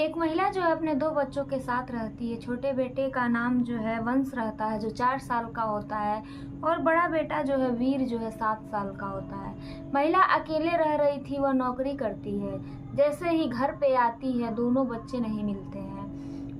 एक महिला जो है अपने 2 बच्चों के साथ रहती है। छोटे बेटे का नाम जो है वंश रहता है, जो 4 साल का होता है, और बड़ा बेटा जो है वीर जो है 7 साल का होता है। महिला अकेले रह रही थी, वह नौकरी करती है। जैसे ही घर पे आती है, दोनों बच्चे नहीं मिलते हैं।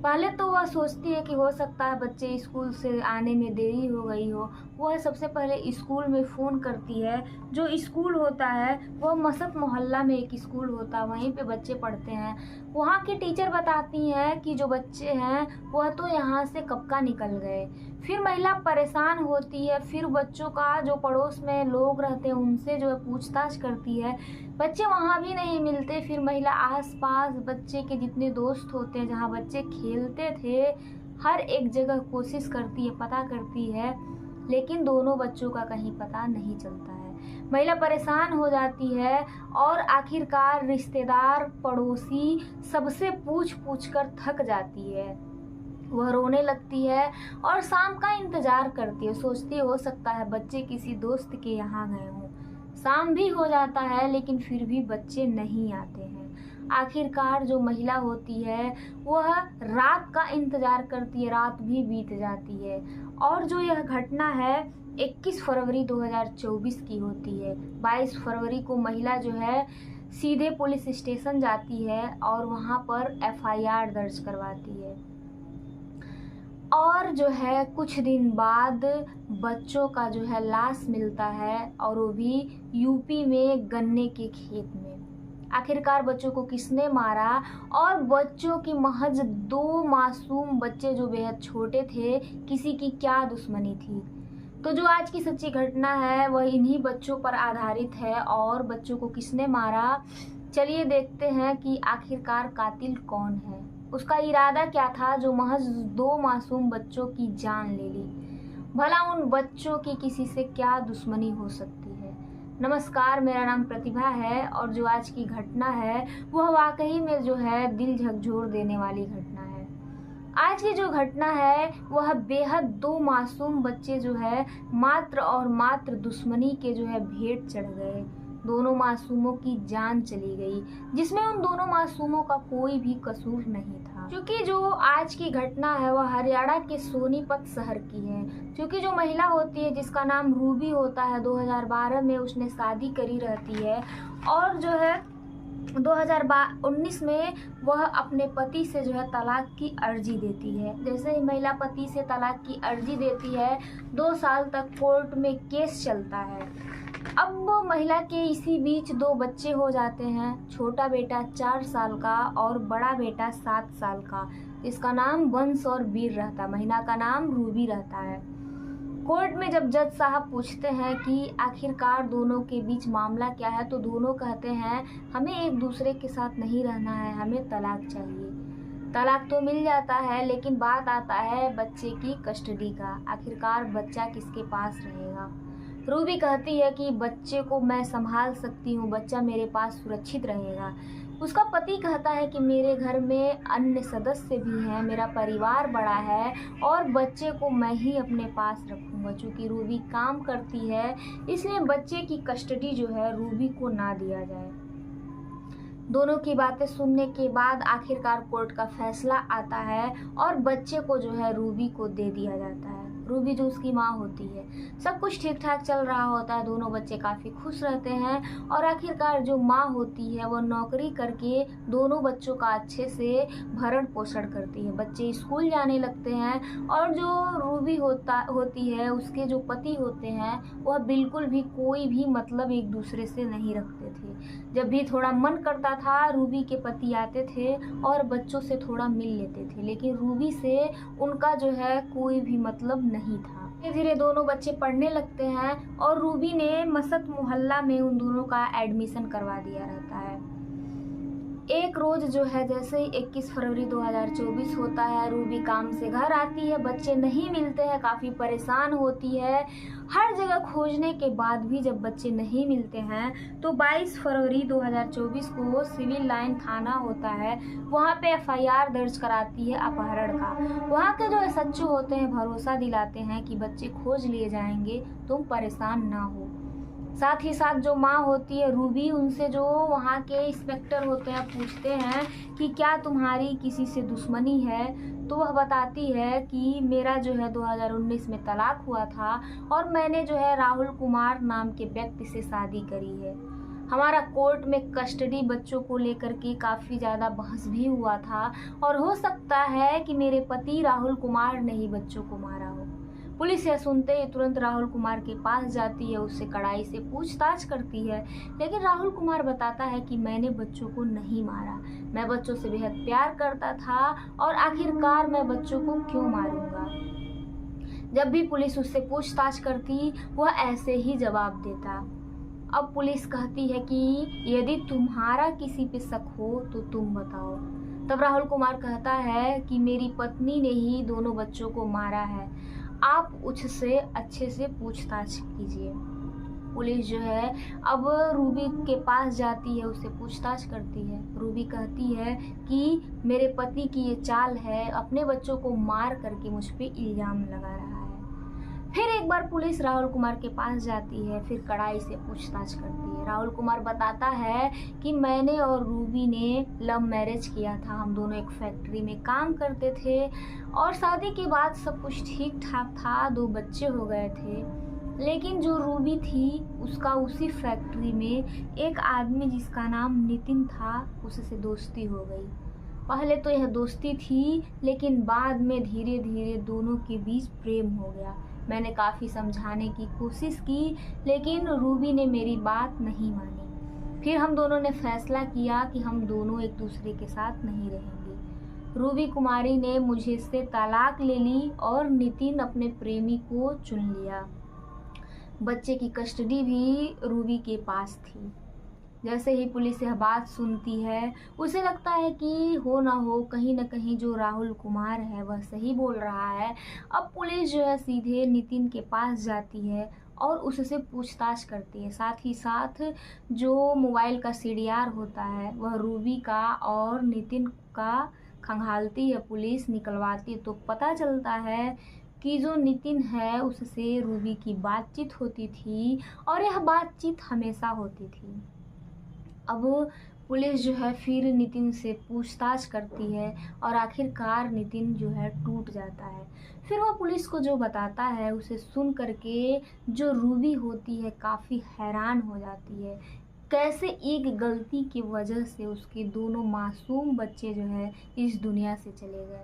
पहले तो वह सोचती है कि हो सकता है बच्चे स्कूल से आने में देरी हो गई हो। वह सबसे पहले स्कूल में फ़ोन करती है। जो स्कूल होता है वह मसत मोहल्ला में एक स्कूल होता है, वहीं पे बच्चे पढ़ते हैं। वहाँ की टीचर बताती हैं कि जो बच्चे हैं वह तो यहाँ से कब का निकल गए। फिर महिला परेशान होती है। फिर बच्चों का जो पड़ोस में लोग रहते हैं उनसे जो है पूछताछ करती है। बच्चे वहाँ भी नहीं मिलते। फिर महिला आस-पास बच्चे के जितने दोस्त होते हैं, जहाँ बच्चे खेलते थे, हर एक जगह कोशिश करती है, पता करती है, लेकिन दोनों बच्चों का कहीं पता नहीं चलता है। महिला परेशान हो जाती है और आखिरकार रिश्तेदार, पड़ोसी सबसे पूछ-पूछ कर थक जाती है। वह रोने लगती है और शाम का इंतज़ार करती है। सोचती है हो सकता है बच्चे किसी दोस्त के यहाँ गए हों। शाम भी हो जाता है लेकिन फिर भी बच्चे नहीं आते हैं। आखिरकार जो महिला होती है वह रात का इंतज़ार करती है। रात भी बीत जाती है और जो यह घटना है 21 फरवरी 2024 की होती है। 22 फरवरी को महिला जो है सीधे पुलिस स्टेशन जाती है और वहाँ पर एफआईआर दर्ज करवाती है। और जो है कुछ दिन बाद बच्चों का जो है लाश मिलता है, और वो भी यूपी में गन्ने के खेत में। आखिरकार बच्चों को किसने मारा, और बच्चों की महज 2 मासूम बच्चे जो बेहद छोटे थे, किसी की क्या दुश्मनी थी। तो जो आज की सच्ची घटना है वह इन्हीं बच्चों पर आधारित है। और बच्चों को किसने मारा, चलिए देखते हैं कि आखिरकार कातिल कौन है। उसका इरादा क्या था जो महज 2 मासूम बच्चों की जान ले ली। भला उन बच्चों की किसी से क्या दुश्मनी हो सकती है। नमस्कार, मेरा नाम प्रतिभा है और जो आज की घटना है वह वाकई में जो है दिल झकझोर देने वाली घटना है। आज की जो घटना है वह बेहद 2 मासूम बच्चे जो है मात्र और मात्र दुश्मनी के जो है भेंट चढ़ गए। दोनों मासूमों की जान चली गई, जिसमें उन दोनों मासूमों का कोई भी कसूर नहीं था। क्योंकि जो आज की घटना है वह हरियाणा के सोनीपत शहर की है। क्योंकि जो महिला होती है जिसका नाम रूबी होता है, 2012 में उसने शादी करी रहती है और जो है 2019 में वह अपने पति से जो है तलाक की अर्जी देती है। जैसे ही महिला पति से तलाक की अर्जी देती है, 2 साल तक कोर्ट में केस चलता है। अब वो महिला के इसी बीच 2 बच्चे हो जाते हैं। छोटा बेटा 4 साल का और बड़ा बेटा 7 साल का, जिसका नाम वंश और वीर रहता है। महिला का नाम रूबी रहता है। कोर्ट में जब जज साहब पूछते हैं कि आखिरकार दोनों के बीच मामला क्या है, तो दोनों कहते हैं हमें एक दूसरे के साथ नहीं रहना है, हमें तलाक चाहिए। तलाक तो मिल जाता है, लेकिन बात आता है बच्चे की कस्टडी का। आखिरकार बच्चा किसके पास रहेगा। रूबी कहती है कि बच्चे को मैं संभाल सकती हूँ, बच्चा मेरे पास सुरक्षित रहेगा। उसका पति कहता है कि मेरे घर में अन्य सदस्य भी हैं, मेरा परिवार बड़ा है और बच्चे को मैं ही अपने पास रखूँगा। चूँकि रूबी काम करती है, इसलिए बच्चे की कस्टडी जो है रूबी को ना दिया जाए। दोनों की बातें सुनने के बाद आखिरकार कोर्ट का फैसला आता है और बच्चे को जो है रूबी को दे दिया जाता है। रूबी जो उसकी माँ होती है, सब कुछ ठीक ठाक चल रहा होता है, दोनों बच्चे काफ़ी खुश रहते हैं। और आखिरकार जो माँ होती है वह नौकरी करके दोनों बच्चों का अच्छे से भरण पोषण करती है। बच्चे स्कूल जाने लगते हैं और जो रूबी होती है, उसके जो पति होते हैं वह बिल्कुल भी कोई भी मतलब एक दूसरे से नहीं रखते थे। जब भी थोड़ा मन करता था, रूबी के पति आते थे और बच्चों से थोड़ा मिल लेते थे, लेकिन रूबी से उनका जो है कोई भी मतलब नहीं था। धीरे धीरे दोनों बच्चे पढ़ने लगते हैं और रूबी ने मसत मोहल्ला में उन दोनों का एडमिशन करवा दिया रहता है। एक रोज़ जो है जैसे ही 21 फरवरी 2024 होता है, रूबी काम से घर आती है, बच्चे नहीं मिलते हैं, काफ़ी परेशान होती है। हर जगह खोजने के बाद भी जब बच्चे नहीं मिलते हैं तो 22 फरवरी 2024 को सिविल लाइन थाना होता है, वहाँ पे एफआईआर दर्ज कराती है अपहरण का। वहाँ के जो एसएचओ होते हैं भरोसा दिलाते हैं कि बच्चे खोज लिए जाएंगे, तुम परेशान ना हो। साथ ही साथ जो माँ होती है रूबी, उनसे जो वहाँ के इंस्पेक्टर होते हैं पूछते हैं कि क्या तुम्हारी किसी से दुश्मनी है, तो वह बताती है कि मेरा जो है 2019 में तलाक हुआ था और मैंने जो है राहुल कुमार नाम के व्यक्ति से शादी करी है। हमारा कोर्ट में कस्टडी बच्चों को लेकर के काफ़ी ज़्यादा बहस भी हुआ था और हो सकता है कि मेरे पति राहुल कुमार ने ही बच्चों को मारा हो। पुलिस यह सुनते ही तुरंत राहुल कुमार के पास जाती है, उससे कड़ाई से पूछताछ करती है, लेकिन राहुल कुमार बताता है कि मैंने बच्चों को नहीं मारा, मैं बच्चों से बेहद प्यार करता था और आखिरकार मैं बच्चों को क्यों मारूंगा। जब भी पुलिस उससे पूछताछ करती वह ऐसे ही जवाब देता। अब पुलिस कहती है कि यदि तुम्हारा किसी पे शक हो तो तुम बताओ। तब राहुल कुमार कहता है कि मेरी पत्नी ने ही दोनों बच्चों को मारा है, आप उससे अच्छे से पूछताछ कीजिए। पुलिस जो है अब रूबी के पास जाती है, उससे पूछताछ करती है। रूबी कहती है कि मेरे पति की ये चाल है, अपने बच्चों को मार करके मुझ पे इल्ज़ाम लगा रहा है। फिर एक बार पुलिस राहुल कुमार के पास जाती है, फिर कड़ाई से पूछताछ करती है। राहुल कुमार बताता है कि मैंने और रूबी ने लव मैरिज किया था, हम दोनों एक फैक्ट्री में काम करते थे और शादी के बाद सब कुछ ठीक ठाक था, 2 बच्चे हो गए थे। लेकिन जो रूबी थी उसका उसी फैक्ट्री में एक आदमी जिसका नाम नितिन था, उससे दोस्ती हो गई। पहले तो यह दोस्ती थी, लेकिन बाद में धीरे धीरे दोनों के बीच प्रेम हो गया। मैंने काफ़ी समझाने की कोशिश की, लेकिन रूबी ने मेरी बात नहीं मानी। फिर हम दोनों ने फैसला किया कि हम दोनों एक दूसरे के साथ नहीं रहेंगे। रूबी कुमारी ने मुझे से तलाक ले ली और नितिन अपने प्रेमी को चुन लिया। बच्चे की कस्टडी भी रूबी के पास थी। जैसे ही पुलिस यह बात सुनती है, उसे लगता है कि हो ना हो कहीं ना कहीं जो राहुल कुमार है वह सही बोल रहा है। अब पुलिस जो है सीधे नितिन के पास जाती है और उससे पूछताछ करती है। साथ ही साथ जो मोबाइल का सीडीआर होता है वह रूबी का और नितिन का खंगालती है, पुलिस निकलवाती है, तो पता चलता है कि जो नितिन है उससे रूबी की बातचीत होती थी और यह बातचीत हमेशा होती थी। अब पुलिस जो है फिर नितिन से पूछताछ करती है और आखिरकार नितिन जो है टूट जाता है। फिर वह पुलिस को जो बताता है उसे सुन करके जो रूबी होती है काफ़ी हैरान हो जाती है, कैसे एक गलती की वजह से उसके दोनों मासूम बच्चे जो है इस दुनिया से चले गए।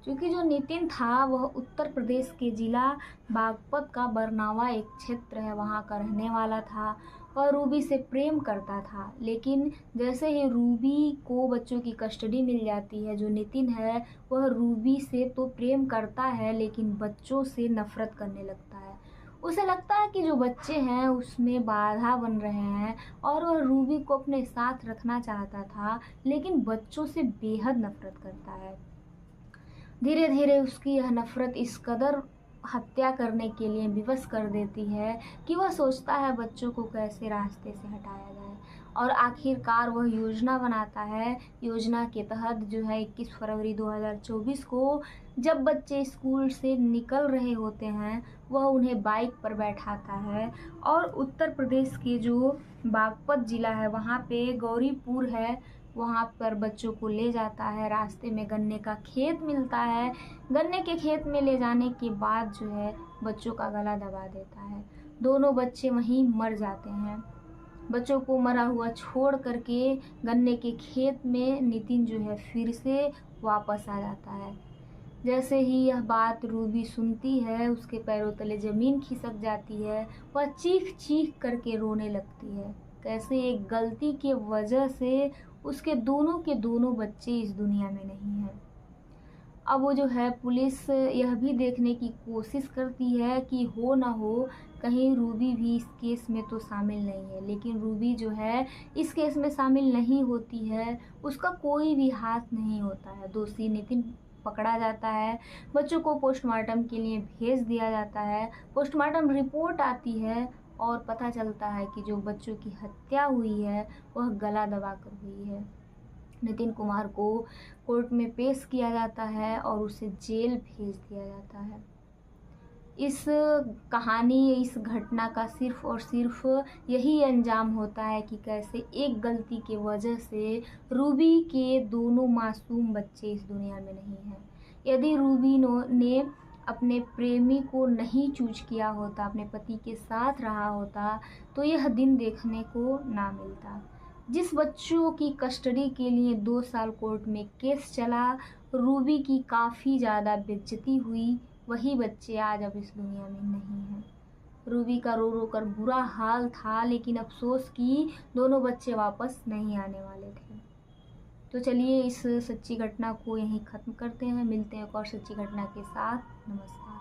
क्योंकि जो नितिन था वह उत्तर प्रदेश के ज़िला बागपत का बरनावा एक क्षेत्र है, वहाँ का रहने वाला था। वह रूबी से प्रेम करता था, लेकिन जैसे ही रूबी को बच्चों की कस्टडी मिल जाती है, जो नितिन है वह रूबी से तो प्रेम करता है लेकिन बच्चों से नफ़रत करने लगता है। उसे लगता है कि जो बच्चे हैं उसमें बाधा बन रहे हैं और वह रूबी को अपने साथ रखना चाहता था, लेकिन बच्चों से बेहद नफ़रत करता है। धीरे धीरे उसकी यह नफ़रत इस कदर हत्या करने के लिए विवश कर देती है कि वह सोचता है बच्चों को कैसे रास्ते से हटाया जाए और आखिरकार वह योजना बनाता है। योजना के तहत जो है 21 फरवरी 2024 को जब बच्चे स्कूल से निकल रहे होते हैं, वह उन्हें बाइक पर बैठाता है और उत्तर प्रदेश के जो बागपत ज़िला है वहाँ पे गौरीपुर है, वहाँ पर बच्चों को ले जाता है। रास्ते में गन्ने का खेत मिलता है, गन्ने के खेत में ले जाने के बाद जो है बच्चों का गला दबा देता है। दोनों बच्चे वहीं मर जाते हैं। बच्चों को मरा हुआ छोड़ करके गन्ने के खेत में नितिन जो है फिर से वापस आ जाता है। जैसे ही यह बात रूबी सुनती है, उसके पैरों तले ज़मीन खिसक जाती है, वह चीख चीख करके रोने लगती है। कैसे एक गलती के वजह से उसके दोनों के दोनों बच्चे इस दुनिया में नहीं हैं। अब वो जो है पुलिस यह भी देखने की कोशिश करती है कि हो ना हो कहीं रूबी भी इस केस में तो शामिल नहीं है, लेकिन रूबी जो है इस केस में शामिल नहीं होती है, उसका कोई भी हाथ नहीं होता है। दोषी नितिन पकड़ा जाता है, बच्चों को पोस्टमार्टम के लिए भेज दिया जाता है। पोस्टमार्टम रिपोर्ट आती है और पता चलता है कि जो बच्चों की हत्या हुई है वह गला दबाकर हुई है। नितिन कुमार को कोर्ट में पेश किया जाता है और उसे जेल भेज दिया जाता है। इस कहानी, इस घटना का सिर्फ़ और सिर्फ़ यही अंजाम होता है कि कैसे एक गलती की वजह से रूबी के दोनों मासूम बच्चे इस दुनिया में नहीं हैं। यदि रूबी ने अपने प्रेमी को नहीं चूज़ किया होता, अपने पति के साथ रहा होता, तो यह दिन देखने को ना मिलता। जिस बच्चों की कस्टडी के लिए 2 साल कोर्ट में केस चला, रूबी की काफ़ी ज़्यादा बेइज्जती हुई, वही बच्चे आज अब इस दुनिया में नहीं हैं। रूबी का रो रो कर बुरा हाल था, लेकिन अफ़सोस कि दोनों बच्चे वापस नहीं आने वाले थे। तो चलिए इस सच्ची घटना को यहीं ख़त्म करते हैं। मिलते हैं एक और सच्ची घटना के साथ। नमस्कार।